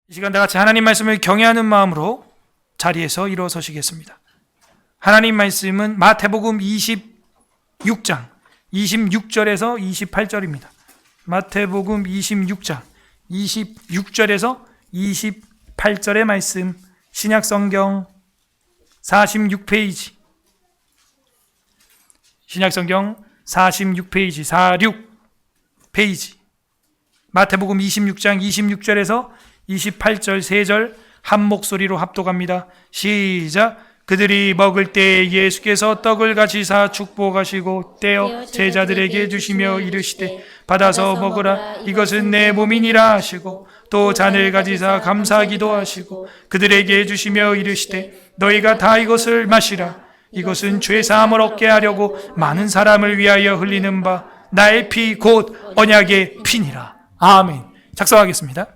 이 시간 다 같이 하나님 말씀을 경외하는 마음으로 자리에서 일어서시겠습니다. 하나님 말씀은 마태복음 26장 26절에서 28절입니다. 마태복음 26장 26절에서 28절의 말씀, 신약성경 46페이지, 신약성경 46페이지, 46페이지, 마태복음 26장 26절에서 28절 3절 한 목소리로 합독합니다. 시작. 그들이 먹을 때 예수께서 떡을 가지사 축복하시고 떼어 제자들에게 주시며 이르시되 받아서 먹으라, 이것은 내 몸이니라 하시고, 또 잔을 가지사 감사하기도 하시고 그들에게 주시며 이르시되 너희가 다 이것을 마시라, 이것은 죄 사함을 얻게 하려고 많은 사람을 위하여 흘리는 바 나의 피 곧 언약의 피니라. 아멘. 작성하겠습니다.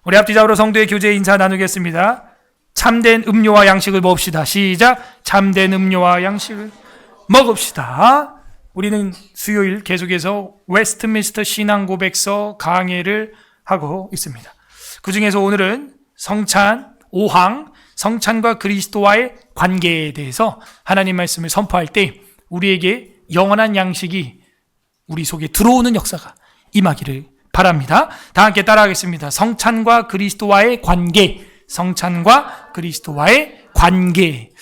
우리 앞뒤 좌우로 성도의 교제 인사 나누겠습니다. 참된 음료와 양식을 먹읍시다. 시작. 참된 음료와 양식을 먹읍시다. 우리는 수요일 계속해서 웨스트민스터 신앙고백서 강해를 하고 있습니다. 그 중에서 오늘은 성찬 5항, 성찬과 그리스도와의 관계에 대해서 하나님 말씀을 선포할 때 우리에게 영원한 양식이 우리 속에 들어오는 역사가 임하기를 바랍니다. 다 함께 따라하겠습니다. 성찬과 그리스도와의 관계, 성찬과 그리스도와의 관계.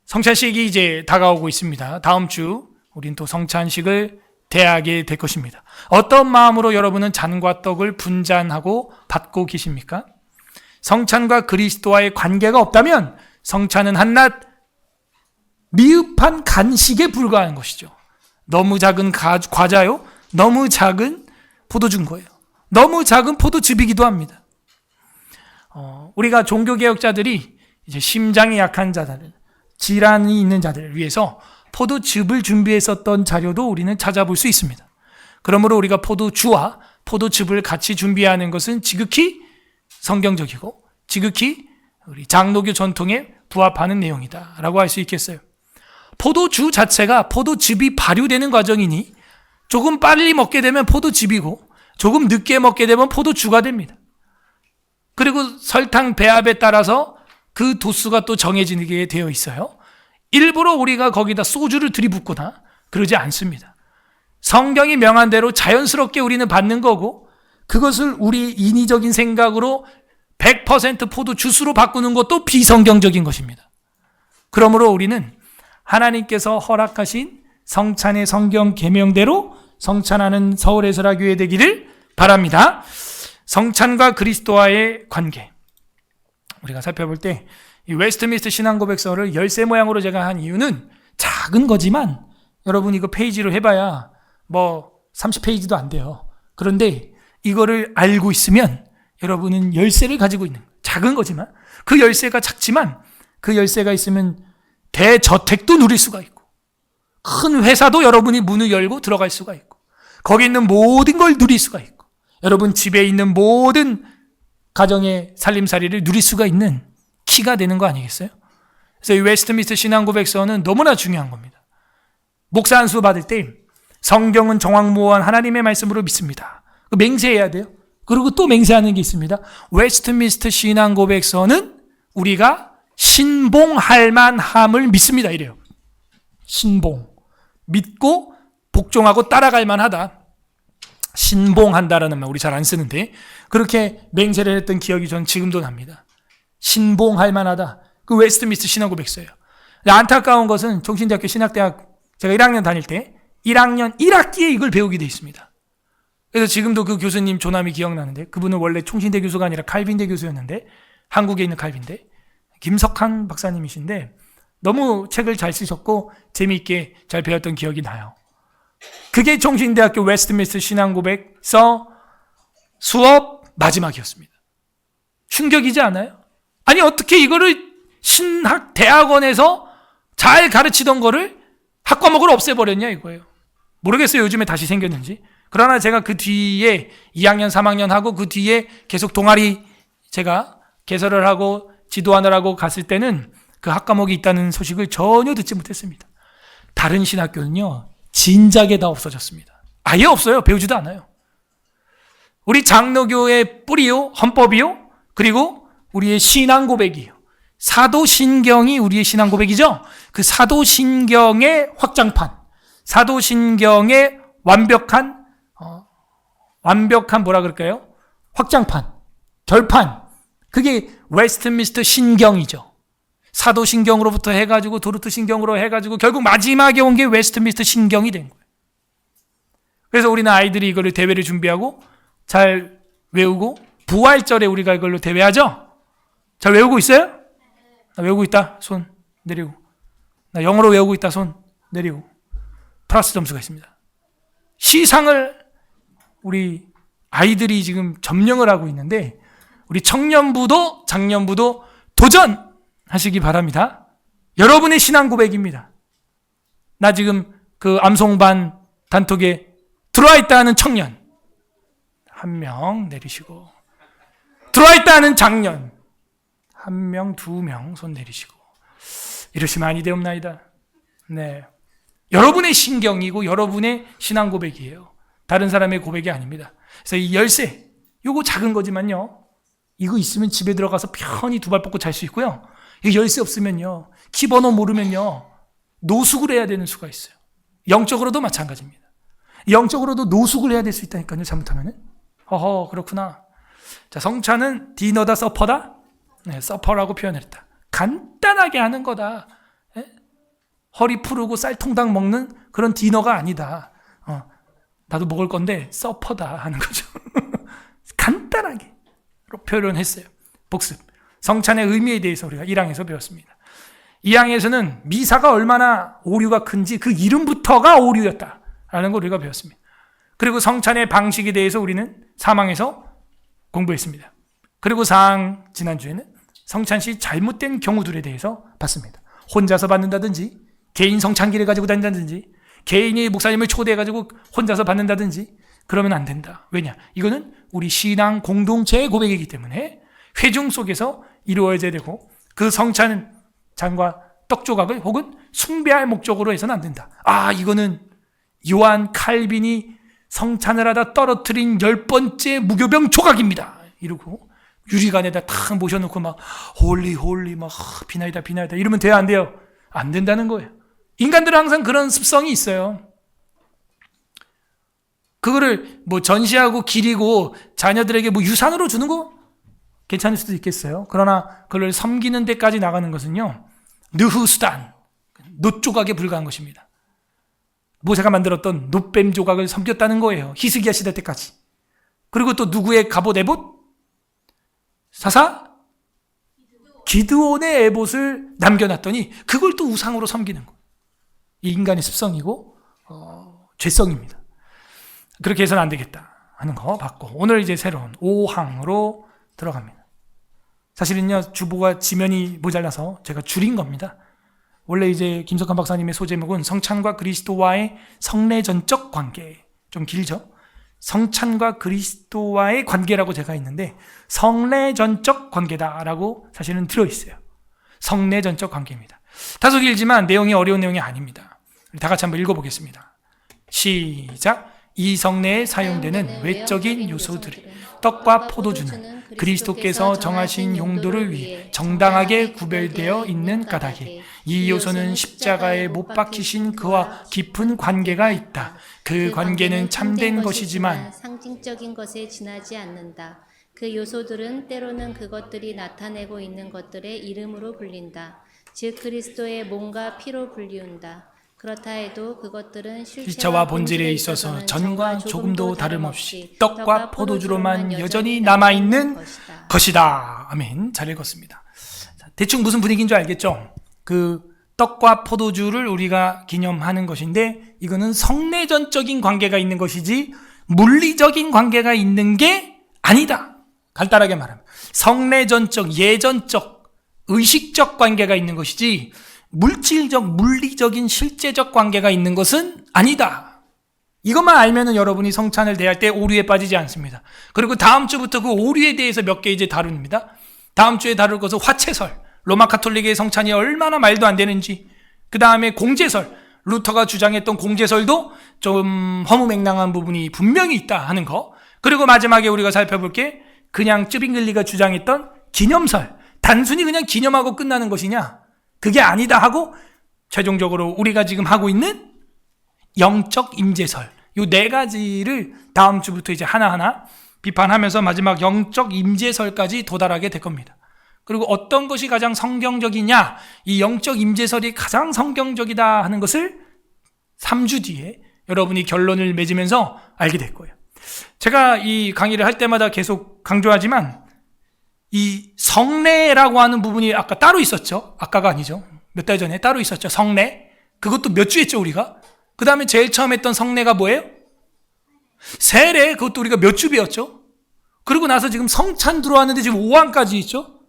성찬식이 이제 다가오고 있습니다. 다음 주 우린 또 성찬식을 대하게 될 것입니다. 어떤 마음으로 여러분은 잔과 떡을 분잔하고 받고 계십니까? 성찬과 그리스도와의 관계가 없다면 성찬은 한낱 미흡한 간식에 불과한 것이죠. 너무 작은 과자요, 너무 작은 포도주인 거예요. 너무 작은 포도즙이기도 합니다. 우리가 종교개혁자들이 이제 심장이 약한 자들, 질환이 있는 자들을 위해서 포도즙을 준비했었던 자료도 우리는 찾아볼 수 있습니다. 그러므로 우리가 포도주와 포도즙을 같이 준비하는 것은 지극히 성경적이고 지극히 우리 장로교 전통에 부합하는 내용이다라고 할 수 있겠어요. 포도주 자체가 포도즙이 발효되는 과정이니 조금 빨리 먹게 되면 포도즙이고 조금 늦게 먹게 되면 포도주가 됩니다. 그리고 설탕 배합에 따라서 그 도수가 또 정해지게 되어 있어요. 일부러 우리가 거기다 소주를 들이붓거나 그러지 않습니다. 성경이 명한 대로 자연스럽게 우리는 받는 거고, 그것을 우리 인위적인 생각으로 100% 포도주스로 바꾸는 것도 비성경적인 것입니다. 그러므로 우리는 하나님께서 허락하신 성찬의 성경 계명대로 성찬하는 서울에서라교회 되기를 바랍니다. 성찬과 그리스도와의 관계, 우리가 살펴볼 때 이 웨스트민스터 신앙고백서를 열쇠 모양으로 제가 한 이유는 작은 거지만 여러분 이거 페이지로 해봐야 뭐 30페이지도 안 돼요. 그런데 이거를 알고 있으면 여러분은 열쇠를 가지고 있는, 작은 거지만 그 열쇠가 작지만 그 열쇠가 있으면 대저택도 누릴 수가 있고, 큰 회사도 여러분이 문을 열고 들어갈 수가 있고, 거기 있는 모든 걸 누릴 수가 있고, 여러분 집에 있는 모든 가정의 살림살이를 누릴 수가 있는 키가 되는 거 아니겠어요? 그래서 이 웨스트민스터 신앙고백서는 너무나 중요한 겁니다. 목사 안수 받을 때 성경은 정확무한 하나님의 말씀으로 믿습니다. 맹세해야 돼요. 그리고 또 맹세하는 게 있습니다. 웨스트민스터 신앙고백서는 우리가 신봉할 만함을 믿습니다. 이래요. 신봉. 믿고 복종하고 따라갈 만하다. 신봉한다라는 말 우리 잘 안 쓰는데 그렇게 맹세를 했던 기억이 전 지금도 납니다. 신봉할 만하다. 그 웨스트민스터 신앙고백서예요. 안타까운 것은 종신대학교 신학대학 제가 1학년 다닐 때 1학년 1학기에 이걸 배우게 돼 있습니다. 그래서 지금도 그 교수님 조남이 기억나는데, 그분은 원래 총신대 교수가 아니라 칼빈대 교수였는데, 한국에 있는 칼빈대 김석한 박사님이신데 너무 책을 잘 쓰셨고 재미있게 잘 배웠던 기억이 나요. 그게 총신대학교 웨스트민스터 신앙고백서 수업 마지막이었습니다. 충격이지 않아요? 아니 어떻게 이거를 신학 대학원에서 잘 가르치던 거를 학과목으로 없애버렸냐 이거예요. 모르겠어요, 요즘에 다시 생겼는지. 그러나 제가 그 뒤에 2학년 3학년 하고 그 뒤에 계속 동아리 제가 개설을 하고 지도하느라고 갔을 때는 그 학과목이 있다는 소식을 전혀 듣지 못했습니다. 다른 신학교는요 진작에 다 없어졌습니다. 아예 없어요. 배우지도 않아요. 우리 장로교의 뿌리요, 헌법이요, 그리고 우리의 신앙 고백이요. 사도신경이 우리의 신앙 고백이죠. 그 사도신경의 확장판, 사도신경의 완벽한 뭐라 그럴까요? 확장판, 결판. 그게 웨스트민스터 신경이죠. 사도신경으로부터 해가지고 도르트 신경으로 해가지고 결국 마지막에 온 게 웨스트민스터 신경이 된 거예요. 그래서 우리는 아이들이 이거를 대회를 준비하고 잘 외우고 부활절에 우리가 이걸로 대회하죠? 잘 외우고 있어요? 나 외우고 있다. 손 내리고. 나 영어로 외우고 있다. 손 내리고. 플러스 점수가 있습니다. 시상을 우리 아이들이 지금 점령을 하고 있는데 우리 청년부도 장년부도 도전하시기 바랍니다. 여러분의 신앙 고백입니다. 나 지금 그 암송반 단톡에 들어와 있다 하는 청년 한 명 내리시고, 들어와 있다 하는 장년 한 명, 두 명 손 내리시고, 이러시면 아니 되옵나이다. 네, 여러분의 신경이고 여러분의 신앙 고백이에요. 다른 사람의 고백이 아닙니다. 그래서 이 열쇠, 요거 작은 거지만요, 이거 있으면 집에 들어가서 편히 두 발 뻗고 잘 수 있고요. 이 열쇠 없으면요, 키번호 모르면요, 노숙을 해야 되는 수가 있어요. 영적으로도 마찬가지입니다. 영적으로도 노숙을 해야 될 수 있다니까요, 잘못하면은. 어허, 그렇구나. 자, 성찬은 디너다, 서퍼다? 네, 서퍼라고 표현했다. 간단하게 하는 거다. 예? 허리 푸르고 쌀통닭 먹는 그런 디너가 아니다. 나도 먹을 건데 서퍼다 하는 거죠. 간단하게 표현했어요. 복습. 성찬의 의미에 대해서 우리가 1항에서 배웠습니다. 2항에서는 미사가 얼마나 오류가 큰지 그 이름부터가 오류였다라는 걸 우리가 배웠습니다. 그리고 성찬의 방식에 대해서 우리는 3항에서 공부했습니다. 그리고 4항 지난주에는 성찬 시 잘못된 경우들에 대해서 봤습니다. 혼자서 받는다든지, 개인 성찬기를 가지고 다닌다든지, 개인이 목사님을 초대해가지고 혼자서 받는다든지, 그러면 안 된다. 왜냐? 이거는 우리 신앙 공동체의 고백이기 때문에 회중 속에서 이루어져야 되고, 그 성찬은 잔과 떡 조각을 혹은 숭배할 목적으로 해서는 안 된다. 이거는 요한 칼빈이 성찬을 하다 떨어뜨린 10번째 무교병 조각입니다. 이러고 유리관에다 탁 모셔놓고 막 홀리 막 비나이다 이러면 돼요, 안 돼요? 안 된다는 거예요. 인간들은 항상 그런 습성이 있어요. 그거를 뭐 전시하고 기리고 자녀들에게 뭐 유산으로 주는 거 괜찮을 수도 있겠어요. 그러나 그걸 섬기는 데까지 나가는 것은요, 느후수단, 놋 조각에 불과한 것입니다. 모세가 만들었던 놋뱀 조각을 섬겼다는 거예요. 히스기야 시대 때까지. 그리고 또 누구의 갑옷 에봇? 사사? 기드온의 에봇을 남겨놨더니 그걸 또 우상으로 섬기는 거예요. 이 인간의 습성이고 죄성입니다. 그렇게 해서는 안 되겠다 하는 거 봤고, 오늘 이제 새로운 5항으로 들어갑니다. 사실은요, 주보가 지면이 모자라서 제가 줄인 겁니다. 원래 이제 김석환 박사님의 소제목은 성찬과 그리스도와의 성례전적 관계, 좀 길죠? 성찬과 그리스도와의 관계라고 제가 있는데 성례전적 관계다라고 사실은 들어있어요. 성례전적 관계입니다. 다소 길지만 내용이 어려운 내용이 아닙니다. 다 같이 한번 읽어보겠습니다. 시작. 이 성례에 사용되는 외적인 요소들이 떡과 포도주는 그리스도께서 정하신 용도를 위해 정당하게 구별되어 있는 까닭에 이 요소는 십자가에 못 박히신 그와 깊은 관계가 있다. 그 관계는 참된 것이지만 상징적인 것에 지나지 않는다. 그 요소들은 때로는 그것들이 나타내고 있는 것들의 이름으로 불린다. 즉 그리스도의 몸과 피로 불리운다. 그렇다 해도 그것들은 실체와 본질에 있어서 전과 조금도 다름없이 떡과 포도주로만 여전히 남아있는 것이다. 아멘. 잘 읽었습니다. 대충 무슨 분위기인 줄 알겠죠? 그 떡과 포도주를 우리가 기념하는 것인데 이거는 성례전적인 관계가 있는 것이지 물리적인 관계가 있는 게 아니다. 간단하게 말하면 성례전적, 예전적, 의식적 관계가 있는 것이지 물질적, 물리적인, 실제적 관계가 있는 것은 아니다. 이것만 알면은 여러분이 성찬을 대할 때 오류에 빠지지 않습니다. 그리고 다음 주부터 그 오류에 대해서 몇 개 이제 다룹니다. 다음 주에 다룰 것은 화채설, 로마 카톨릭의 성찬이 얼마나 말도 안 되는지, 그 다음에 공제설, 루터가 주장했던 공제설도 좀 허무맹랑한 부분이 분명히 있다 하는 거, 그리고 마지막에 우리가 살펴볼 게 그냥 쯔빙글리가 주장했던 기념설, 단순히 그냥 기념하고 끝나는 것이냐? 그게 아니다 하고 최종적으로 우리가 지금 하고 있는 영적 임재설, 이 네 가지를 다음 주부터 이제 하나하나 비판하면서 마지막 영적 임재설까지 도달하게 될 겁니다. 그리고 어떤 것이 가장 성경적이냐, 이 영적 임재설이 가장 성경적이다 하는 것을 3주 뒤에 여러분이 결론을 맺으면서 알게 될 거예요. 제가 이 강의를 할 때마다 계속 강조하지만 이 성례라고 하는 부분이 아까 따로 있었죠. 아까가 아니죠. 몇 달 전에 따로 있었죠. 성례. 그것도 몇 주 했죠, 우리가. 그 다음에 제일 처음 했던 성례가 뭐예요? 세례. 그것도 우리가 몇 주 배웠죠. 그리고 나서 지금 성찬 들어왔는데 지금 5항까지 있죠.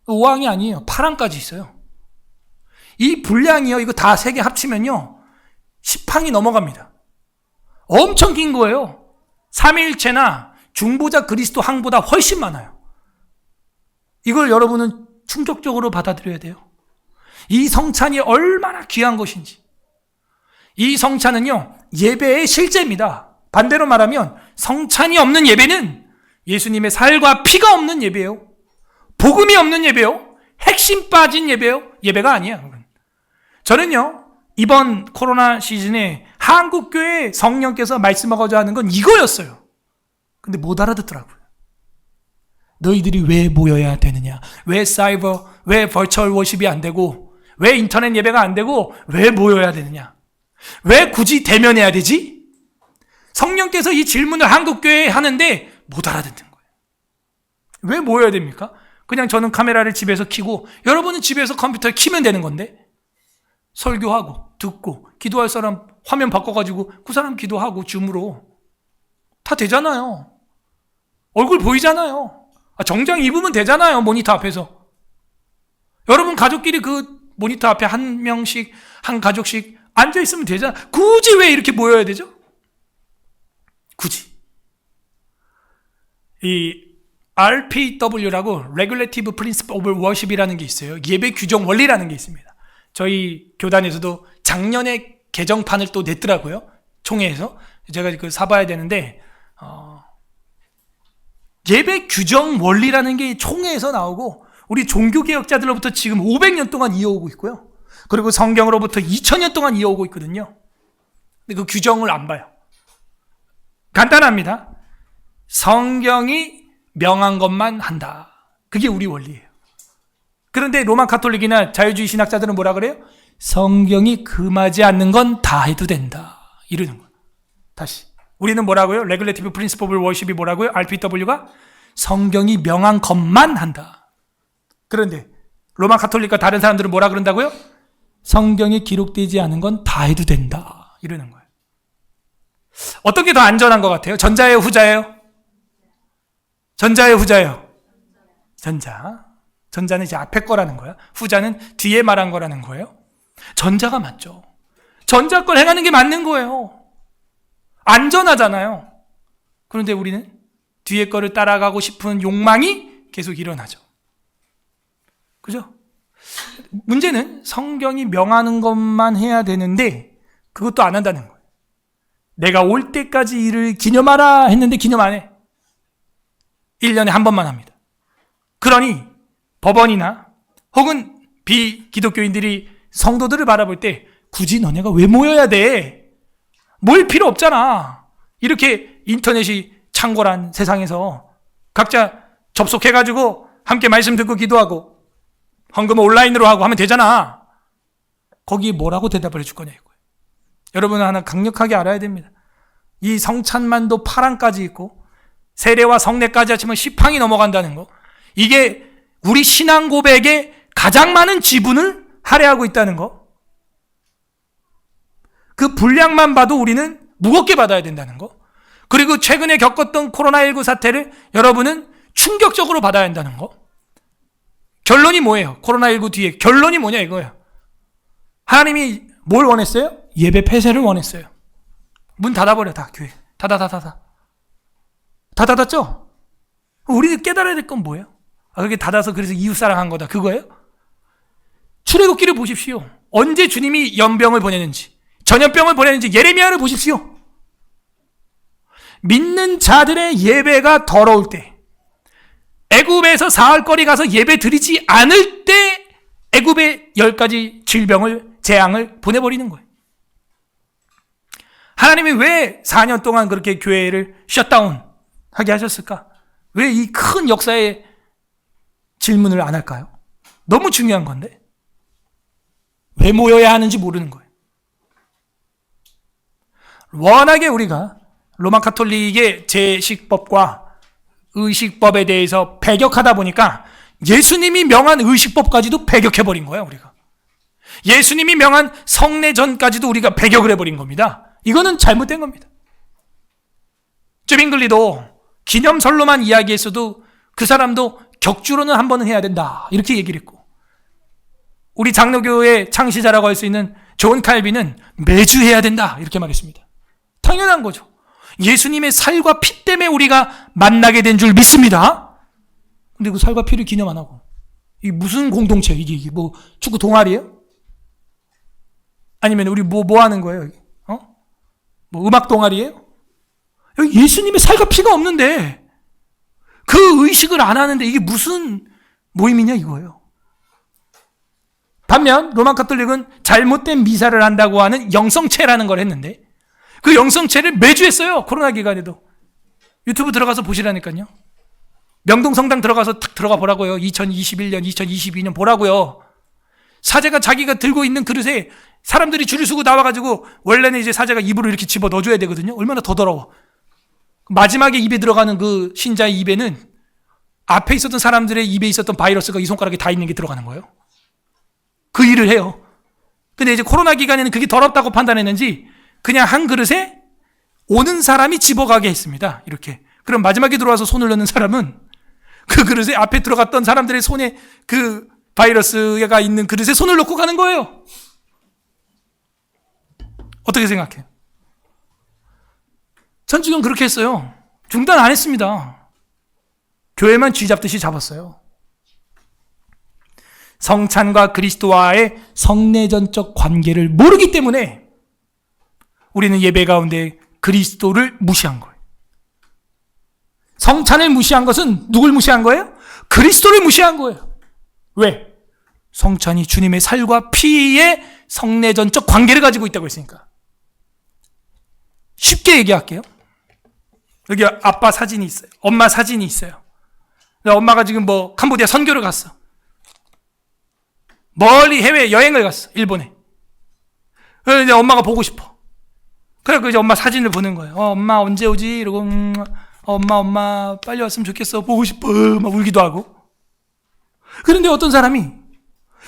5항이 아니에요. 8항까지 있어요. 이 분량이요, 이거 다 세 개 합치면요 10항이 넘어갑니다. 엄청 긴 거예요. 삼위일체나 중보자 그리스도 항보다 훨씬 많아요. 이걸 여러분은 충격적으로 받아들여야 돼요. 이 성찬이 얼마나 귀한 것인지. 이 성찬은요, 예배의 실제입니다. 반대로 말하면 성찬이 없는 예배는 예수님의 살과 피가 없는 예배예요. 복음이 없는 예배요. 핵심 빠진 예배요. 예배가 아니에요. 저는요, 이번 코로나 시즌에 한국교회 성령께서 말씀하고자 하는 건 이거였어요. 근데 못 알아듣더라고요. 너희들이 왜 모여야 되느냐? 왜 사이버, 왜 버추얼 워십이 안 되고, 왜 인터넷 예배가 안 되고, 왜 모여야 되느냐? 왜 굳이 대면해야 되지? 성령께서 이 질문을 한국교회에 하는데 못 알아듣는 거예요. 왜 모여야 됩니까? 그냥 저는 카메라를 집에서 켜고 여러분은 집에서 컴퓨터를 켜면 되는 건데, 설교하고 듣고 기도할 사람 화면 바꿔가지고 그 사람 기도하고 줌으로 다 되잖아요. 얼굴 보이잖아요. 정장 입으면 되잖아요. 모니터 앞에서. 여러분 가족끼리 그 모니터 앞에 한 명씩, 한 가족씩 앉아있으면 되잖아요. 굳이 왜 이렇게 모여야 되죠? 굳이. 이 RPW라고 Regulative Principle of Worship이라는 게 있어요. 예배 규정 원리라는 게 있습니다. 저희 교단에서도 작년에 개정판을 또 냈더라고요. 총회에서. 제가 그 사봐야 되는데 예배 규정 원리라는 게 총회에서 나오고 우리 종교개혁자들로부터 지금 500년 동안 이어오고 있고요. 그리고 성경으로부터 2000년 동안 이어오고 있거든요. 근데 그 규정을 안 봐요. 간단합니다. 성경이 명한 것만 한다. 그게 우리 원리예요. 그런데 로마 가톨릭이나 자유주의 신학자들은 뭐라 그래요? 성경이 금하지 않는 건 다 해도 된다. 이러는 거예요. 다시. 우리는 뭐라고요? Regulative Principle of Worship이 뭐라고요? RPW가 성경이 명한 것만 한다. 그런데 로마 가톨릭과 다른 사람들은 뭐라 그런다고요? 성경에 기록되지 않은 건 다 해도 된다. 이러는 거예요. 어떤 게 더 안전한 것 같아요? 전자예요, 후자예요? 전자예요, 후자예요? 전자. 전자는 이제 앞에 거라는 거야. 후자는 뒤에 말한 거라는 거예요. 전자가 맞죠. 전자 걸 행하는 게 맞는 거예요. 안전하잖아요. 그런데 우리는 뒤에 거를 따라가고 싶은 욕망이 계속 일어나죠. 그죠? 문제는 성경이 명하는 것만 해야 되는데 그것도 안 한다는 거예요. 내가 올 때까지 이를 기념하라 했는데 기념 안 해. 1년에 한 번만 합니다. 그러니 법원이나 혹은 비기독교인들이 성도들을 바라볼 때 굳이 너네가 왜 모여야 돼? 모일 필요 없잖아. 이렇게 인터넷이 창궐한 세상에서 각자 접속해가지고 함께 말씀 듣고 기도하고 헌금을 온라인으로 하고 하면 되잖아. 거기에 뭐라고 대답을 해줄 거냐 이거예요. 여러분은 하나 강력하게 알아야 됩니다. 이 성찬만도 8항까지 있고 세례와 성례까지 하시면 10항이 넘어간다는 거. 이게 우리 신앙 고백에 가장 많은 지분을 할애하고 있다는 거. 그 분량만 봐도 우리는 무겁게 받아야 된다는 거. 그리고 최근에 겪었던 코로나19 사태를 여러분은 충격적으로 받아야 한다는 거. 결론이 뭐예요? 코로나19 뒤에 결론이 뭐냐 이거예요. 하나님이 뭘 원했어요? 예배 폐쇄를 원했어요. 문 닫아버려 다 교회. 다 닫았죠? 우리는 깨달아야 될 건 뭐예요? 그게 닫아서 그래서 이웃사랑한 거다 그거예요? 출애굽기를 보십시오. 언제 주님이 연병을 보내는지 전염병을 보내는지 예레미야를 보십시오. 믿는 자들의 예배가 더러울 때, 애굽에서 사흘거리 가서 예배 드리지 않을 때 애굽에 10가지 질병을, 재앙을 보내버리는 거예요. 하나님이 왜 4년 동안 그렇게 교회를 셧다운 하게 하셨을까? 왜 이 큰 역사의 질문을 안 할까요? 너무 중요한 건데 왜 모여야 하는지 모르는 거예요. 워낙에 우리가 로마 가톨릭의 제식법과 의식법에 대해서 배격하다 보니까 예수님이 명한 의식법까지도 배격해버린 거예요. 우리가 예수님이 명한 성례전까지도 우리가 배격을 해버린 겁니다. 이거는 잘못된 겁니다. 쯔빙글리도 기념설로만 이야기했어도 그 사람도 격주로는 한 번은 해야 된다 이렇게 얘기를 했고, 우리 장로교의 창시자라고 할 수 있는 존 칼빈은 매주 해야 된다 이렇게 말했습니다. 당연한 거죠. 예수님의 살과 피 때문에 우리가 만나게 된 줄 믿습니다. 근데 그 살과 피를 기념 안 하고 이게 무슨 공동체? 이게 뭐 축구 동아리예요? 아니면 우리 뭐 하는 거예요? 여기? 뭐 음악 동아리예요? 여기 예수님의 살과 피가 없는데 그 의식을 안 하는데 이게 무슨 모임이냐 이거예요. 반면 로마 가톨릭은 잘못된 미사를 한다고 하는 영성체라는 걸 했는데 그 영성체를 매주 했어요. 코로나 기간에도. 유튜브 들어가서 보시라니까요. 명동성당 들어가서 탁 들어가 보라고요. 2021년, 2022년 보라고요. 사제가 자기가 들고 있는 그릇에 사람들이 줄을 서고 나와가지고, 원래는 이제 사제가 입으로 이렇게 집어 넣어줘야 되거든요. 얼마나 더 더러워. 마지막에 입에 들어가는 그 신자의 입에는 앞에 있었던 사람들의 입에 있었던 바이러스가 이 손가락에 다 있는 게 들어가는 거예요. 그 일을 해요. 근데 이제 코로나 기간에는 그게 더럽다고 판단했는지 그냥 한 그릇에 오는 사람이 집어가게 했습니다. 이렇게. 그럼 마지막에 들어와서 손을 넣는 사람은 그 그릇에 앞에 들어갔던 사람들의 손에 그 바이러스가 있는 그릇에 손을 넣고 가는 거예요. 어떻게 생각해요? 전 지금 그렇게 했어요. 중단 안 했습니다. 교회만 쥐 잡듯이 잡았어요. 성찬과 그리스도와의 성내전적 관계를 모르기 때문에 우리는 예배 가운데 그리스도를 무시한 거예요. 성찬을 무시한 것은 누굴 무시한 거예요? 그리스도를 무시한 거예요. 왜? 성찬이 주님의 살과 피의 성내전적 관계를 가지고 있다고 했으니까. 쉽게 얘기할게요. 여기 아빠 사진이 있어요. 엄마 사진이 있어요. 엄마가 지금 뭐 캄보디아 선교를 갔어. 멀리 해외 여행을 갔어. 일본에. 그래서 이제 엄마가 보고 싶어. 그래서 이제 엄마 사진을 보는 거예요. 엄마 언제 오지? 이러고 엄마 빨리 왔으면 좋겠어. 보고 싶어. 막 울기도 하고. 그런데 어떤 사람이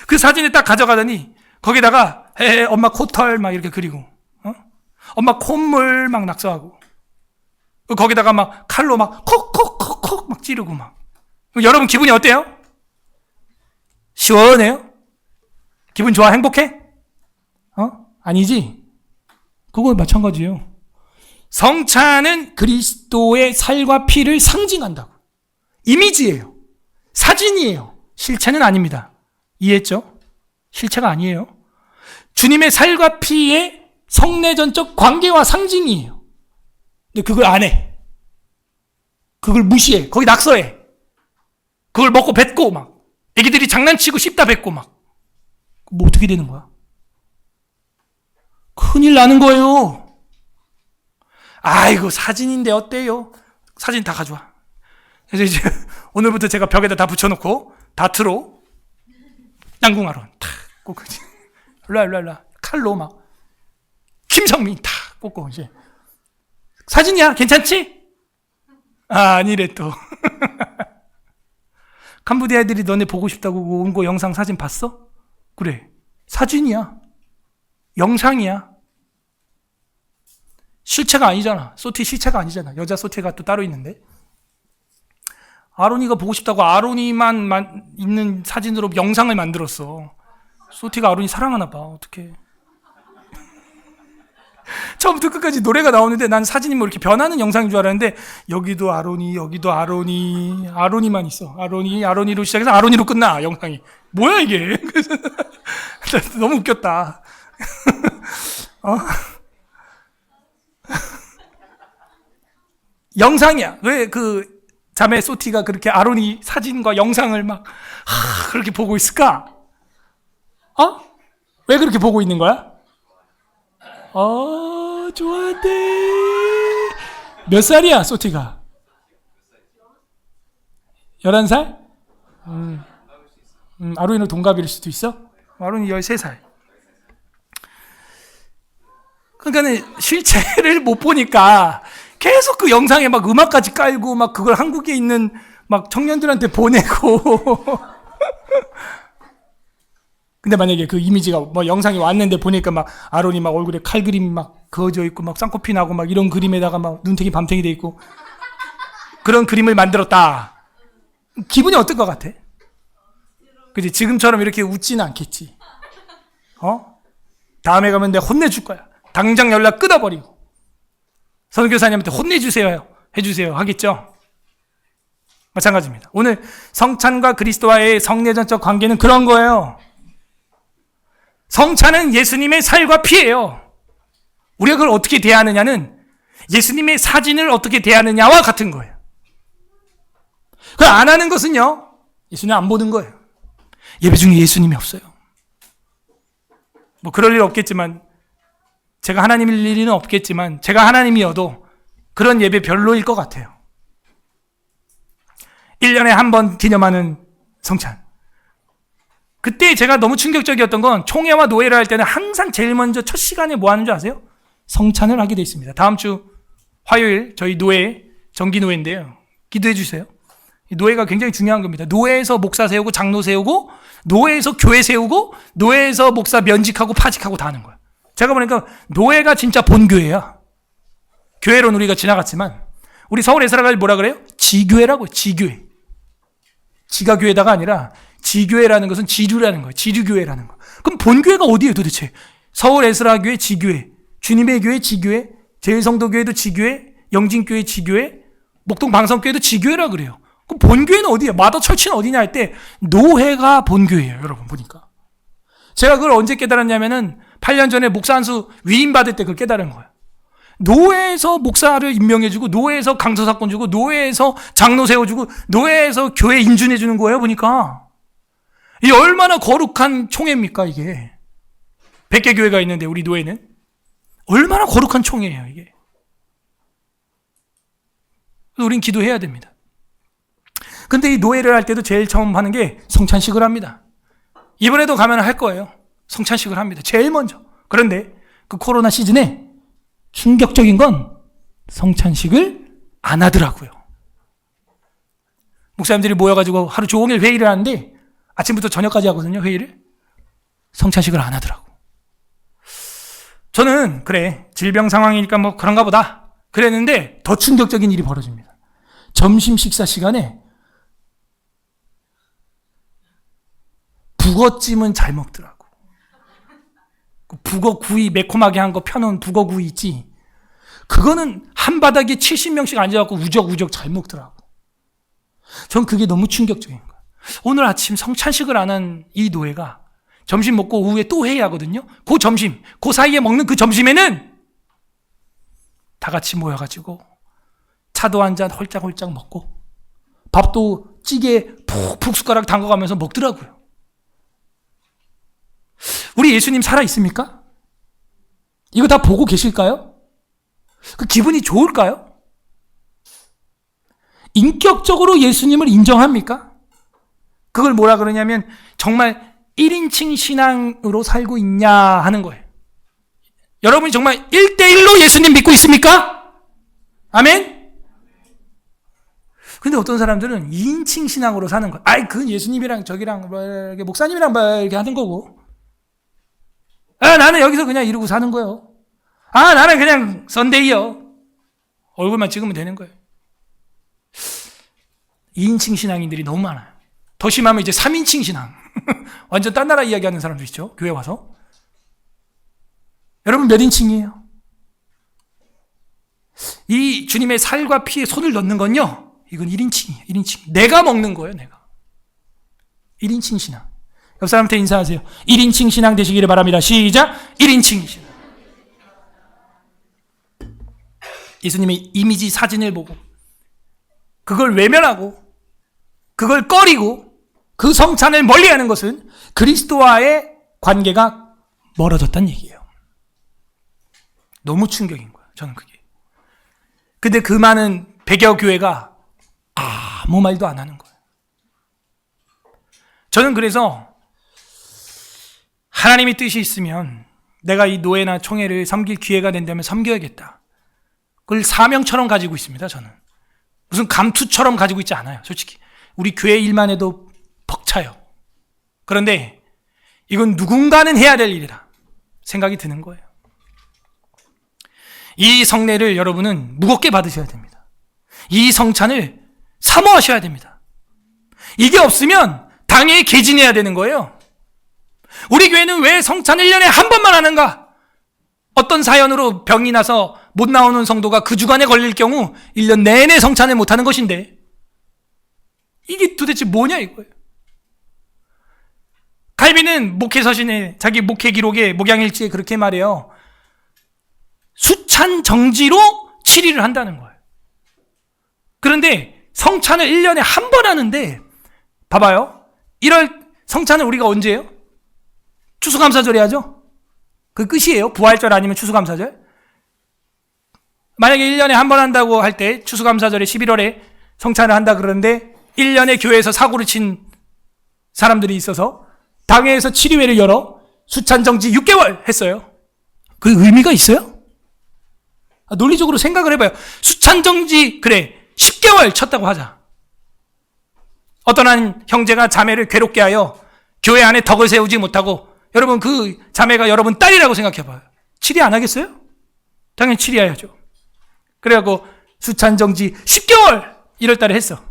그 사진을 딱 가져가더니 거기다가 엄마 코털 막 이렇게 그리고 엄마 콧물 막 낙서하고 거기다가 막 칼로 막 콕콕콕콕 막 찌르고 막. 여러분 기분이 어때요? 시원해요? 기분 좋아? 행복해? 아니지? 그거 마찬가지예요. 성찬은 그리스도의 살과 피를 상징한다고. 이미지예요. 사진이에요. 실체는 아닙니다. 이해했죠? 실체가 아니에요. 주님의 살과 피의 성내전적 관계와 상징이에요. 근데 그걸 안 해. 그걸 무시해. 거기 낙서해. 그걸 먹고 뱉고 막. 애기들이 장난치고 씹다 뱉고 막. 뭐 어떻게 되는 거야? 큰일 나는 거예요. 아이고 사진인데 어때요? 사진 다 가져와. 그래서 이제 오늘부터 제가 벽에다 다 붙여놓고 다트로 양궁하러 탁 꽂고 일로와 칼로 막 김성민 탁 꽂고 이제 사진이야 괜찮지? 아니래 또. 캄보디아 애들이 너네 보고 싶다고 온 거 영상 사진 봤어? 그래 사진이야. 영상이야. 실체가 아니잖아. 소티 실체가 아니잖아. 여자 소티가 또 따로 있는데. 아론이가 보고 싶다고 아론이만 있는 사진으로 영상을 만들었어. 소티가 아론이 사랑하나 봐. 어떡해. 처음부터 끝까지 노래가 나오는데 난 사진이 뭐 이렇게 변하는 영상인 줄 알았는데 여기도 아론이 여기도 아론이만 있어. 아론이로 시작해서 아론이로 끝나 영상이. 뭐야 이게. 너무 웃겼다. 영상이야. 왜 그 자매 소티가 그렇게 아론이 사진과 영상을 막 그렇게 보고 있을까? 왜 그렇게 보고 있는 거야? 좋아한대. 몇 살이야, 소티가? 11살? 아론이랑 동갑일 수도 있어? 아론이 13살. 그러니까 실체를 못 보니까 계속 그 영상에 막 음악까지 깔고 막 그걸 한국에 있는 막 청년들한테 보내고. 근데 만약에 그 이미지가 뭐 영상이 왔는데 보니까 막 아론이 막 얼굴에 칼그림 막 그어져 있고 막 쌍코피 나고 막 이런 그림에다가 막 눈탱이 밤탱이 돼 있고 그런 그림을 만들었다. 기분이 어떨 것 같아? 그치? 지금처럼 이렇게 웃지는 않겠지. 다음에 가면 내가 혼내줄 거야. 당장 연락 끊어버리고. 선교사님한테 혼내주세요. 해주세요. 하겠죠? 마찬가지입니다. 오늘 성찬과 그리스도와의 성내전적 관계는 그런 거예요. 성찬은 예수님의 살과 피예요. 우리가 그걸 어떻게 대하느냐는 예수님의 사진을 어떻게 대하느냐와 같은 거예요. 그걸 안 하는 것은요, 예수님 안 보는 거예요. 예배 중에 예수님이 없어요. 뭐 그럴 일 없겠지만, 제가 하나님일 일은 없겠지만, 제가 하나님이어도 그런 예배 별로일 것 같아요. 1년에 한 번 기념하는 성찬. 그때 제가 너무 충격적이었던 건 총회와 노예를 할 때는 항상 제일 먼저 첫 시간에 뭐 하는 줄 아세요? 성찬을 하게 돼 있습니다. 다음 주 화요일 저희 노예, 정기 노예인데요. 기도해 주세요. 노예가 굉장히 중요한 겁니다. 노예에서 목사 세우고 장로 세우고 노예에서 교회 세우고 노예에서 목사 면직하고 파직하고 다 하는 거야. 제가 보니까 노예가 진짜 본교회야. 교회로는 우리가 지나갔지만 우리 서울 에스라가 뭐라 그래요? 지교회라고요. 지교회. 지가 교회다가 아니라 지교회라는 것은 지류라는 거예요. 지류교회라는 거. 그럼 본교회가 어디예요 도대체? 서울 에스라 교회 지교회, 주님의 교회 지교회, 제일성도교회도 지교회, 영진교회 지교회, 목동 방성교회도 지교회라 그래요. 그럼 본교회는 어디예요? 마더철치는 어디냐 할 때 노회가 본교회예요. 여러분 보니까. 제가 그걸 언제 깨달았냐면은 8년 전에 목사 한수 위임 받을 때 그걸 깨달은 거예요. 노회에서 목사를 임명해주고 노회에서 강서사건 주고 노회에서 장로 세워주고 노회에서 교회 인준해주는 거예요 보니까. 이 얼마나 거룩한 총회입니까 이게. 100개 교회가 있는데 우리 노회는 얼마나 거룩한 총회예요 이게. 우린 기도해야 됩니다. 근데 이 노예를 할 때도 제일 처음 하는 게 성찬식을 합니다. 이번에도 가면 할 거예요. 성찬식을 합니다. 제일 먼저. 그런데 그 코로나 시즌에 충격적인 건 성찬식을 안 하더라고요. 목사님들이 모여가지고 하루 종일 회의를 하는데 아침부터 저녁까지 하거든요, 회의를. 성찬식을 안 하더라고. 저는 그래, 질병 상황이니까 뭐 그런가 보다 그랬는데 더 충격적인 일이 벌어집니다. 점심 식사 시간에 북어찜은 잘 먹더라고. 그 북어 구이 매콤하게 한 거 펴놓은 북어 구이 있지. 그거는 한 바닥에 70명씩 앉아갖고 우적우적 잘 먹더라고. 전 그게 너무 충격적인 거야. 오늘 아침 성찬식을 안 한 이 노예가 점심 먹고 오후에 또 회의하거든요. 그 점심, 그 사이에 먹는 그 점심에는 다 같이 모여가지고 차도 한 잔 홀짝홀짝 먹고 밥도 찌개에 푹푹 숟가락 담가가면서 먹더라고요. 우리 예수님 살아있습니까? 이거 다 보고 계실까요? 그 기분이 좋을까요? 인격적으로 예수님을 인정합니까? 그걸 뭐라 그러냐면 정말 1인칭 신앙으로 살고 있냐 하는 거예요. 여러분이 정말 1대1로 예수님 믿고 있습니까? 아멘? 근데 어떤 사람들은 2인칭 신앙으로 사는 거예요. 아이, 그건 예수님이랑 저기랑 뭐 이렇게 목사님이랑 뭐 이렇게 하는 거고. 나는 여기서 그냥 이러고 사는 거예요. 나는 그냥 선데이요. 얼굴만 찍으면 되는 거예요. 2인칭 신앙인들이 너무 많아요. 더 심하면 이제 3인칭 신앙. 완전 딴 나라 이야기하는 사람도 있죠. 교회 와서. 여러분 몇 인칭이에요? 이 주님의 살과 피에 손을 넣는 건요. 이건 1인칭이에요. 1인칭. 내가 먹는 거예요. 내가. 1인칭 신앙. 옆 사람한테 인사하세요. 1인칭 신앙 되시기를 바랍니다. 시작. 1인칭 신앙. 예수님의 이미지 사진을 보고 그걸 외면하고 그걸 꺼리고 그 성찬을 멀리하는 것은 그리스도와의 관계가 멀어졌다는 얘기예요. 너무 충격인 거예요. 저는 그게. 근데 그 많은 백여 교회가 아무 말도 안 하는 거예요. 저는 그래서 하나님의 뜻이 있으면 내가 이 노예나 총회를 섬길 기회가 된다면 섬겨야겠다. 그걸 사명처럼 가지고 있습니다. 저는 무슨 감투처럼 가지고 있지 않아요. 솔직히 우리 교회 일만 해도 벅차요. 그런데 이건 누군가는 해야 될 일이라 생각이 드는 거예요. 이 성례를 여러분은 무겁게 받으셔야 됩니다. 이 성찬을 사모하셔야 됩니다. 이게 없으면 당연히 개진해야 되는 거예요. 우리 교회는 왜 성찬을 1년에 한 번만 하는가? 어떤 사연으로 병이 나서 못 나오는 성도가 그 주간에 걸릴 경우 1년 내내 성찬을 못 하는 것인데 이게 도대체 뭐냐 이거예요. 칼빈은 목회 서신에 자기 목회 기록에 목양일지에 그렇게 말해요. 수찬 정지로 7일을 한다는 거예요. 그런데 성찬을 1년에 한 번 하는데 봐봐요. 1월 성찬을 우리가 언제 해요? 추수감사절에 하죠? 그 끝이에요. 부활절 아니면 추수감사절. 만약에 1년에 한 번 한다고 할 때 추수감사절에 11월에 성찬을 한다 그러는데 1년에 교회에서 사고를 친 사람들이 있어서 당회에서 7위회를 열어 수찬정지 6개월 했어요. 그 의미가 있어요? 논리적으로 생각을 해봐요. 수찬정지 그래 10개월 쳤다고 하자. 어떤 한 형제가 자매를 괴롭게 하여 교회 안에 덕을 세우지 못하고 여러분 그 자매가 여러분 딸이라고 생각해봐요. 7위 안 하겠어요? 당연히 7위 해야죠. 그래갖고 수찬정지 10개월 1월달에 했어.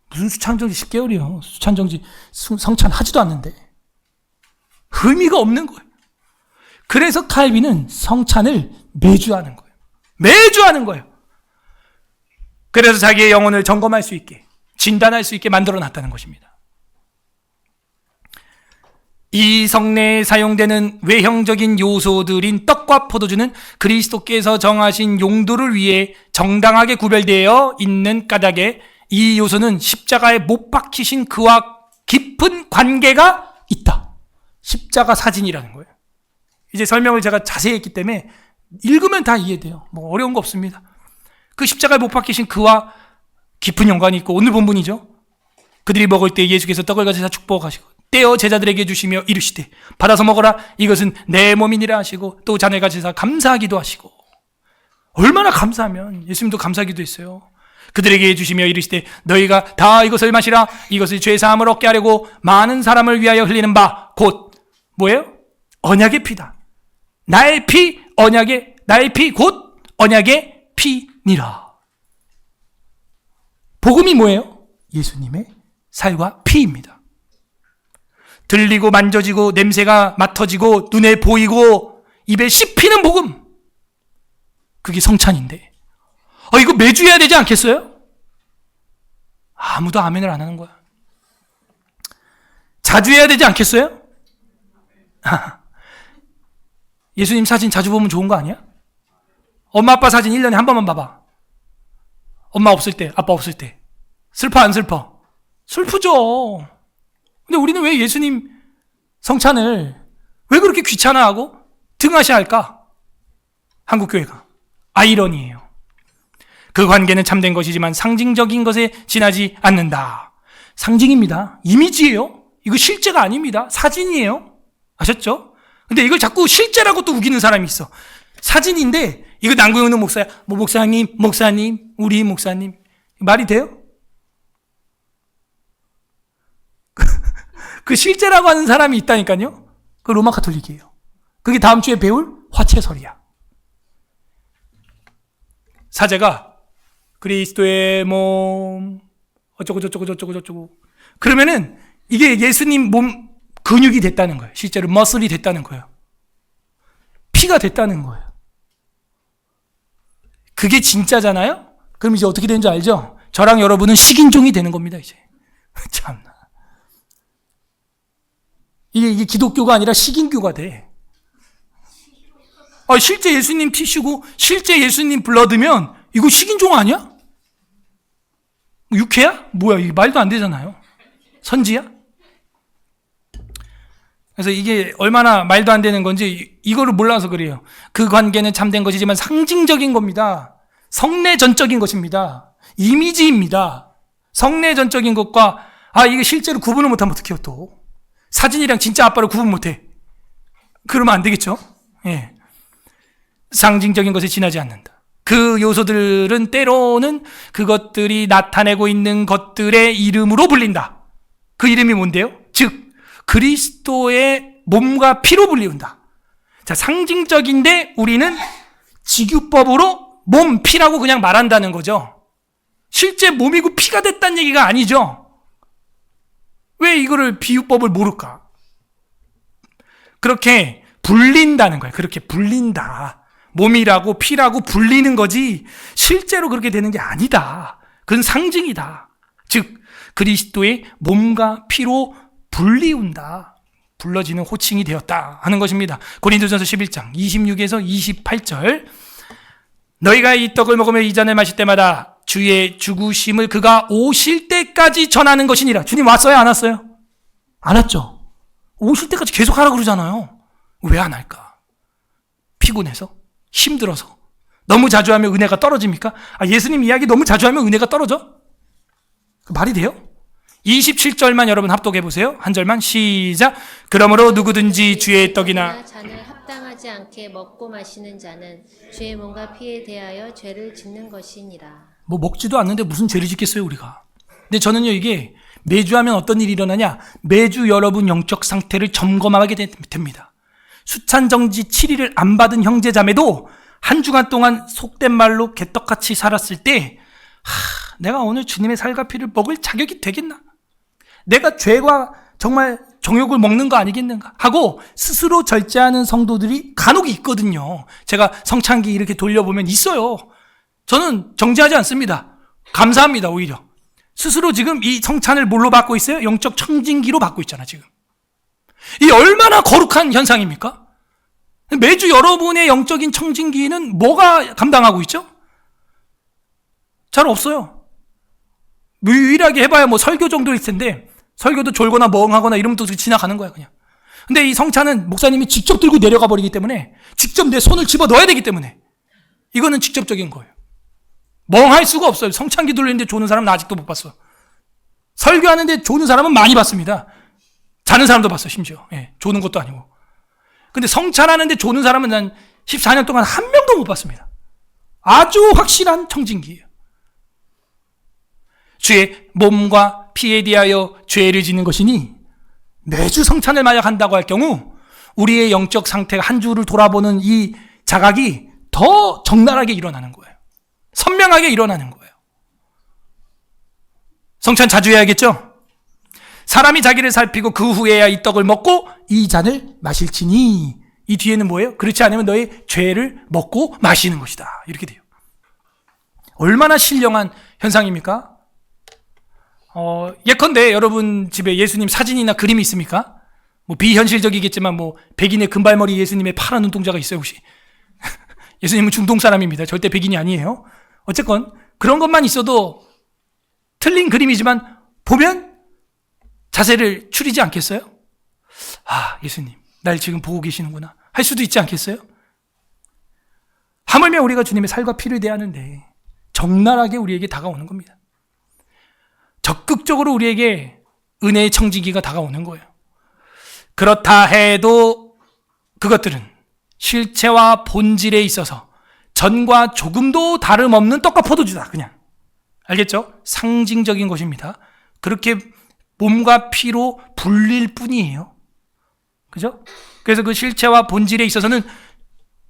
무슨 수찬정지 10개월이요? 수찬정지 성찬 하지도 않는데 의미가 없는 거예요. 그래서 칼빈은 성찬을 매주 하는 거예요. 매주 하는 거예요. 그래서 자기의 영혼을 점검할 수 있게 진단할 수 있게 만들어 놨다는 것입니다. 이 성례에 사용되는 외형적인 요소들인 떡과 포도주는 그리스도께서 정하신 용도를 위해 정당하게 구별되어 있는 까닭에 이 요소는 십자가에 못 박히신 그와 깊은 관계가 있다. 십자가 사진이라는 거예요. 이제 설명을 제가 자세히 했기 때문에 읽으면 다 이해돼요. 뭐 어려운 거 없습니다. 그 십자가에 못 박히신 그와 깊은 연관이 있고 오늘 본문이죠. 그들이 먹을 때 예수께서 떡을 가지사 축복하시고 떼어 제자들에게 주시며 이르시되 받아서 먹어라 이것은 내 몸이니라 하시고 또 잔을 가지사 감사하기도 하시고 얼마나 감사하면 예수님도 감사하기도 했어요. 그들에게 주시며 이르시되 너희가 다 이것을 마시라 이것을 죄사함을 얻게 하려고 많은 사람을 위하여 흘리는 바 곧 뭐예요? 언약의 피다. 나의 피 곧 언약의 피니라. 복음이 뭐예요? 예수님의 살과 피입니다. 들리고 만져지고 냄새가 맡아지고 눈에 보이고 입에 씹히는 복음. 그게 성찬인데 이거 매주 해야 되지 않겠어요? 아무도 아멘을 안 하는 거야. 자주 해야 되지 않겠어요? 예수님 사진 자주 보면 좋은 거 아니야? 엄마 아빠 사진 1년에 한 번만 봐봐. 엄마 없을 때, 아빠 없을 때. 슬퍼 안 슬퍼? 슬프죠. 근데 우리는 왜 예수님 성찬을 왜 그렇게 귀찮아하고 등하시할까? 한국교회가. 아이러니예요. 그 관계는 참된 것이지만 상징적인 것에 지나지 않는다. 상징입니다. 이미지예요. 이거 실제가 아닙니다. 사진이에요. 아셨죠? 근데 이걸 자꾸 실제라고 또 우기는 사람이 있어. 사진인데 이거 남구영는 목사야. 뭐 목사님, 우리 목사님. 말이 돼요? 그 실제라고 하는 사람이 있다니까요. 그 로마 가톨릭이에요. 그게 다음 주에 배울 화채설이야. 사제가 그리스도의 몸 어쩌고 그러면은 이게 예수님 몸 근육이 됐다는 거예요. 실제로 머슬이 됐다는 거예요. 피가 됐다는 거예요. 그게 진짜잖아요? 그럼 이제 어떻게 되는 줄 알죠? 저랑 여러분은 식인종이 되는 겁니다, 이제. 참나. 이게 기독교가 아니라 식인교가 돼. 실제 예수님 피시고, 실제 예수님 블러드면, 이거 식인종 아니야? 육회야? 뭐야, 이게 말도 안 되잖아요. 선지야? 그래서 이게 얼마나 말도 안 되는 건지 이거를 몰라서 그래요. 그 관계는 참된 것이지만 상징적인 겁니다. 성내전적인 것입니다. 이미지입니다. 성내전적인 것과 이게 실제로 구분을 못하면 어떡해요 또. 사진이랑 진짜 아빠를 구분 못해. 그러면 안 되겠죠. 예. 상징적인 것에 지나지 않는다. 그 요소들은 때로는 그것들이 나타내고 있는 것들의 이름으로 불린다. 그 이름이 뭔데요? 즉 그리스도의 몸과 피로 불리운다. 자, 상징적인데 우리는 직유법으로 몸, 피라고 그냥 말한다는 거죠. 실제 몸이고 피가 됐다는 얘기가 아니죠. 왜 이거를 비유법을 모를까? 그렇게 불린다는 거예요. 그렇게 불린다. 몸이라고 피라고 불리는 거지 실제로 그렇게 되는 게 아니다. 그건 상징이다. 즉 그리스도의 몸과 피로 불리운다. 불러지는 호칭이 되었다 하는 것입니다. 고린도전서 11장 26에서 28절 너희가 이 떡을 먹으며 이 잔을 마실 때마다 주의 죽으심을 그가 오실 때까지 전하는 것이니라. 주님 왔어요? 안 왔어요? 안 왔죠. 오실 때까지 계속 하라고 그러잖아요. 왜 안 할까? 피곤해서? 힘들어서? 너무 자주 하면 은혜가 떨어집니까? 예수님 이야기 너무 자주 하면 은혜가 떨어져? 말이 돼요? 27절만 여러분 합독해 보세요. 한 절만 시작. 그러므로 누구든지 주의 떡이나 잔을 합당하지 않게 먹고 마시는 자는 주의 몸과 피에 대하여 죄를 짓는 것이니라. 뭐 먹지도 않는데 무슨 죄를 짓겠어요 우리가. 근데 저는요 이게 매주 하면 어떤 일이 일어나냐, 매주 여러분 영적 상태를 점검하게 됩니다. 수찬정지 7일을 안 받은 형제자매도 한 주간 동안 속된 말로 개떡같이 살았을 때 내가 오늘 주님의 살과 피를 먹을 자격이 되겠나? 내가 죄와 정말 정욕을 먹는 거 아니겠는가? 하고 스스로 절제하는 성도들이 간혹 있거든요. 제가 성찬기 이렇게 돌려보면 있어요. 저는 정죄하지 않습니다. 감사합니다. 오히려 스스로 지금 이 성찬을 뭘로 받고 있어요? 영적 청진기로 받고 있잖아 지금. 이 얼마나 거룩한 현상입니까? 매주 여러분의 영적인 청진기는 뭐가 감당하고 있죠? 잘 없어요. 유일하게 해봐야 뭐 설교 정도일 텐데 설교도 졸거나 멍하거나 이러면 또 지나가는 거야 그냥. 근데 이 성찬은 목사님이 직접 들고 내려가 버리기 때문에 직접 내 손을 집어 넣어야 되기 때문에 이거는 직접적인 거예요. 멍할 수가 없어요. 성찬기 돌리는데 조는 사람은 아직도 못 봤어. 설교하는데 조는 사람은 많이 봤습니다. 자는 사람도 봤어 심지어. 조는 것도 아니고. 근데 성찬하는데 조는 사람은 난 14년 동안 한 명도 못 봤습니다. 아주 확실한 청진기예요. 주의 몸과 피에 대하여 죄를 짓는 것이니 매주 성찬을 만약 한다고 할 경우 우리의 영적 상태가 한 주를 돌아보는 이 자각이 더 적나라하게 일어나는 거예요. 선명하게 일어나는 거예요. 성찬 자주 해야겠죠? 사람이 자기를 살피고 그 후에야 이 떡을 먹고 이 잔을 마실지니 이 뒤에는 뭐예요? 그렇지 않으면 너의 죄를 먹고 마시는 것이다. 이렇게 돼요. 얼마나 신령한 현상입니까? 예컨대 여러분 집에 예수님 사진이나 그림이 있습니까? 뭐 비현실적이겠지만 뭐 백인의 금발머리 예수님의 파란 눈동자가 있어요 혹시? 예수님은 중동 사람입니다. 절대 백인이 아니에요. 어쨌건 그런 것만 있어도 틀린 그림이지만 보면 자세를 추리지 않겠어요? 예수님 날 지금 보고 계시는구나 할 수도 있지 않겠어요? 하물며 우리가 주님의 살과 피를 대하는데 적나라하게 우리에게 다가오는 겁니다. 적극적으로 우리에게 은혜의 청지기가 다가오는 거예요. 그렇다 해도 그것들은 실체와 본질에 있어서 전과 조금도 다름없는 떡과 포도주다. 그냥 알겠죠? 상징적인 것입니다. 그렇게 몸과 피로 불릴 뿐이에요. 그죠? 그래서 그 실체와 본질에 있어서는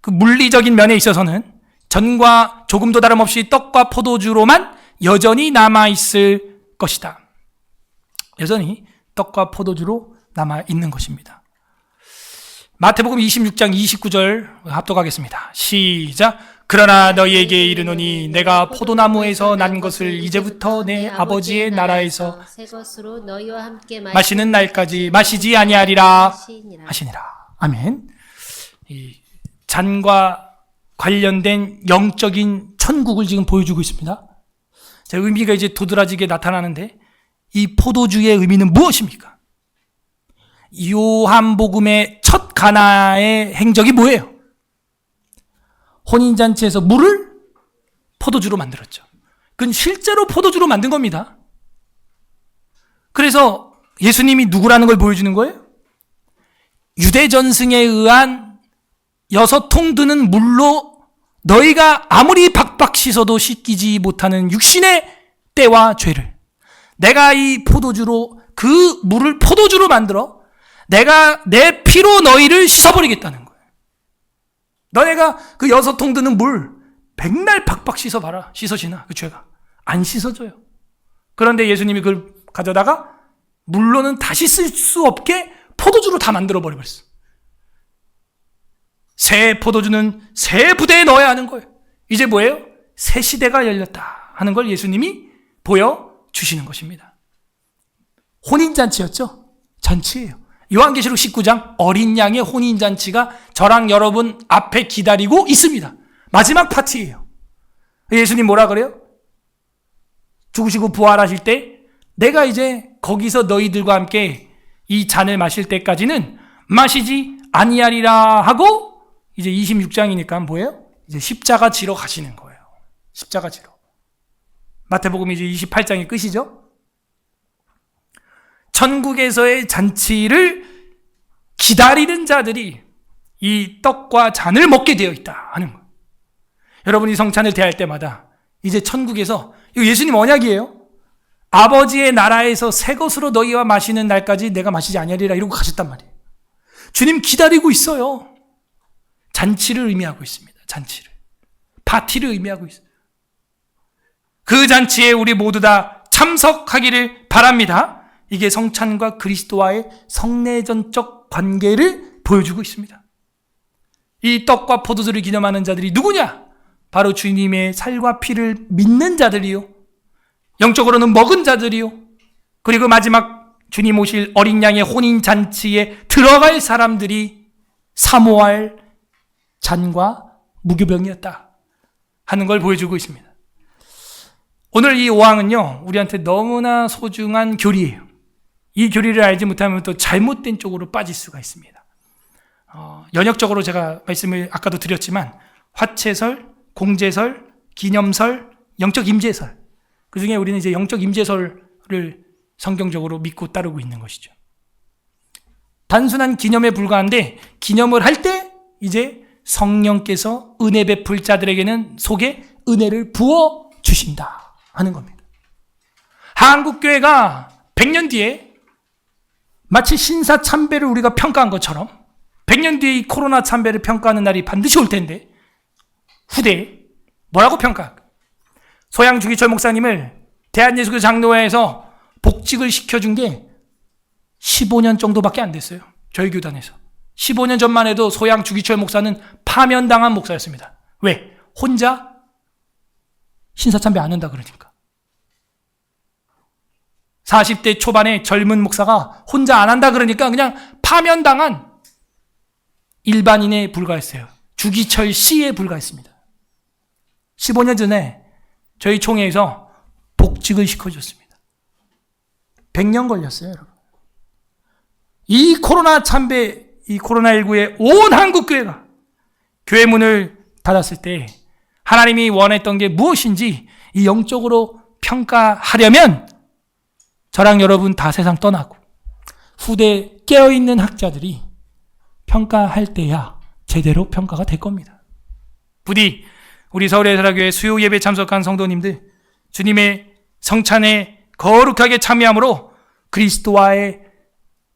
그 물리적인 면에 있어서는 전과 조금도 다름없이 떡과 포도주로만 여전히 남아있을 것이다. 여전히 떡과 포도주로 남아있는 것입니다. 마태복음 26장 29절 합독하겠습니다. 시작. 그러나 너희에게 이르노니 내가 포도나무에서 난 것을 이제부터 내 아버지의 나라에서 새 것으로 너희와 함께 마시는 날까지 마시지 아니하리라 하시니라. 아멘. 이 잔과 관련된 영적인 천국을 지금 보여주고 있습니다. 자, 의미가 이제 도드라지게 나타나는데 이 포도주의 의미는 무엇입니까? 요한복음의 첫 가나의 행적이 뭐예요? 혼인잔치에서 물을 포도주로 만들었죠. 그건 실제로 포도주로 만든 겁니다. 그래서 예수님이 누구라는 걸 보여주는 거예요? 유대전승에 의한 6통 드는 물로 너희가 아무리 박박 씻어도 씻기지 못하는 육신의 때와 죄를 내가 이 포도주로 그 물을 포도주로 만들어 내가 내 피로 너희를 씻어버리겠다는 거예요. 너네가 그 6통 드는 물 백날 박박 씻어봐라. 씻어지나 그 죄가? 안 씻어져요. 그런데 예수님이 그걸 가져다가 물로는 다시 쓸 수 없게 포도주로 다 만들어버려 버렸어. 새 포도주는 새 부대에 넣어야 하는 거예요. 이제 뭐예요? 새 시대가 열렸다 하는 걸 예수님이 보여주시는 것입니다. 혼인잔치였죠? 잔치예요. 요한계시록 19장 어린 양의 혼인잔치가 저랑 여러분 앞에 기다리고 있습니다. 마지막 파티예요. 예수님 뭐라 그래요? 죽으시고 부활하실 때 내가 이제 거기서 너희들과 함께 이 잔을 마실 때까지는 마시지 아니하리라 하고 이제 26장이니까 뭐예요? 이제 십자가 지러 가시는 거예요. 십자가 지러. 마태복음이 이제 28장이 끝이죠. 천국에서의 잔치를 기다리는 자들이 이 떡과 잔을 먹게 되어 있다 하는 거예요. 여러분이 성찬을 대할 때마다 이제 천국에서 이거 예수님 언약이에요. 아버지의 나라에서 새 것으로 너희와 마시는 날까지 내가 마시지 아니하리라 이러고 가셨단 말이에요. 주님 기다리고 있어요. 잔치를 의미하고 있습니다. 잔치를. 파티를 의미하고 있어요. 그 잔치에 우리 모두 다 참석하기를 바랍니다. 이게 성찬과 그리스도와의 성내전적 관계를 보여주고 있습니다. 이 떡과 포도주를 기념하는 자들이 누구냐? 바로 주님의 살과 피를 믿는 자들이요. 영적으로는 먹은 자들이요. 그리고 마지막 주님 오실 어린 양의 혼인잔치에 들어갈 사람들이 사모할 잔과 무교병이었다 하는 걸 보여주고 있습니다. 오늘 이 5항은요, 우리한테 너무나 소중한 교리예요. 이 교리를 알지 못하면 또 잘못된 쪽으로 빠질 수가 있습니다. 연역적으로 제가 말씀을 아까도 드렸지만 화채설, 공제설, 기념설, 영적 임재설. 그 중에 우리는 이제 영적 임재설을 성경적으로 믿고 따르고 있는 것이죠. 단순한 기념에 불과한데 기념을 할 때 이제 성령께서 은혜 베풀 자들에게는 속에 은혜를 부어 주신다 하는 겁니다. 한국교회가 100년 뒤에 마치 신사 참배를 우리가 평가한 것처럼 100년 뒤에 이 코로나 참배를 평가하는 날이 반드시 올 텐데 후대에 뭐라고 평가할까? 소양 주기철 목사님을 대한예수교 장로회에서 복직을 시켜준 게 15년 정도밖에 안 됐어요. 저희 교단에서. 15년 전만 해도 소양 주기철 목사는 파면당한 목사였습니다. 왜? 혼자 신사참배 안 한다 그러니까. 40대 초반에 젊은 목사가 혼자 안 한다 그러니까 그냥 파면당한 일반인에 불과했어요. 주기철 씨에 불과했습니다. 15년 전에 저희 총회에서 복직을 시켜줬습니다. 100년 걸렸어요, 여러분. 이 코로나 참배, 이 코로나19에 온 한국교회가 교회 문을 닫았을 때 하나님이 원했던 게 무엇인지 이 영적으로 평가하려면 저랑 여러분 다 세상 떠나고 후대에 깨어있는 학자들이 평가할 때야 제대로 평가가 될 겁니다. 부디 우리 서울예사라교회 수요 예배 참석한 성도님들 주님의 성찬에 거룩하게 참여함으로 그리스도와의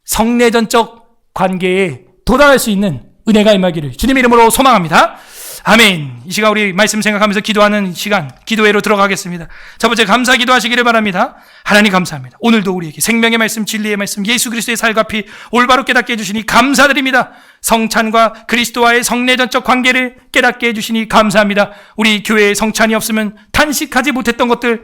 성내전적 관계에 도달할 수 있는 은혜가 임하기를 주님의 이름으로 소망합니다. 아멘. 이 시간 우리 말씀 생각하면서 기도하는 시간, 기도회로 들어가겠습니다. 첫 번째 감사 기도하시기를 바랍니다. 하나님 감사합니다. 오늘도 우리에게 생명의 말씀, 진리의 말씀, 예수 그리스도의 살과 피 올바로 깨닫게 해주시니 감사드립니다. 성찬과 그리스도와의 성내전적 관계를 깨닫게 해주시니 감사합니다. 우리 교회에 성찬이 없으면 탄식하지 못했던 것들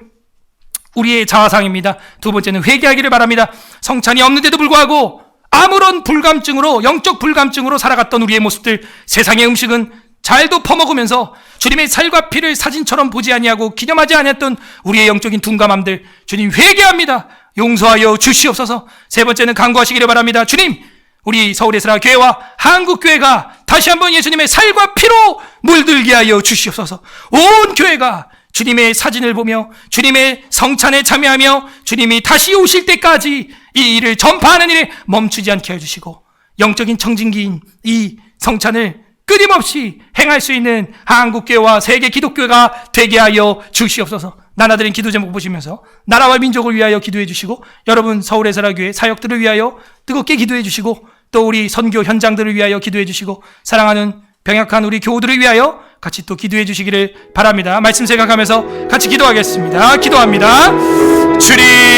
우리의 자화상입니다. 두 번째는 회개하기를 바랍니다. 성찬이 없는데도 불구하고 아무런 불감증으로 영적 불감증으로 살아갔던 우리의 모습들, 세상의 음식은 잘도 퍼먹으면서 주님의 살과 피를 사진처럼 보지 아니하고 기념하지 아니했던 우리의 영적인 둔감함들 주님 회개합니다. 용서하여 주시옵소서. 세 번째는 간구하시기를 바랍니다. 주님, 우리 서울에스라 교회와 한국교회가 다시 한번 예수님의 살과 피로 물들게 하여 주시옵소서. 온 교회가 주님의 사진을 보며 주님의 성찬에 참여하며 주님이 다시 오실 때까지 이 일을 전파하는 일에 멈추지 않게 해주시고 영적인 청진기인 이 성찬을 끊임없이 행할 수 있는 한국교회와 세계 기독교회가 되게 하여 주시옵소서. 나라들인 기도 제목 보시면서 나라와 민족을 위하여 기도해 주시고 여러분 서울에스라교회 사역들을 위하여 뜨겁게 기도해 주시고 또 우리 선교 현장들을 위하여 기도해 주시고 사랑하는 병약한 우리 교우들을 위하여 같이 또 기도해 주시기를 바랍니다. 말씀 생각하면서 같이 기도하겠습니다. 기도합니다. 주님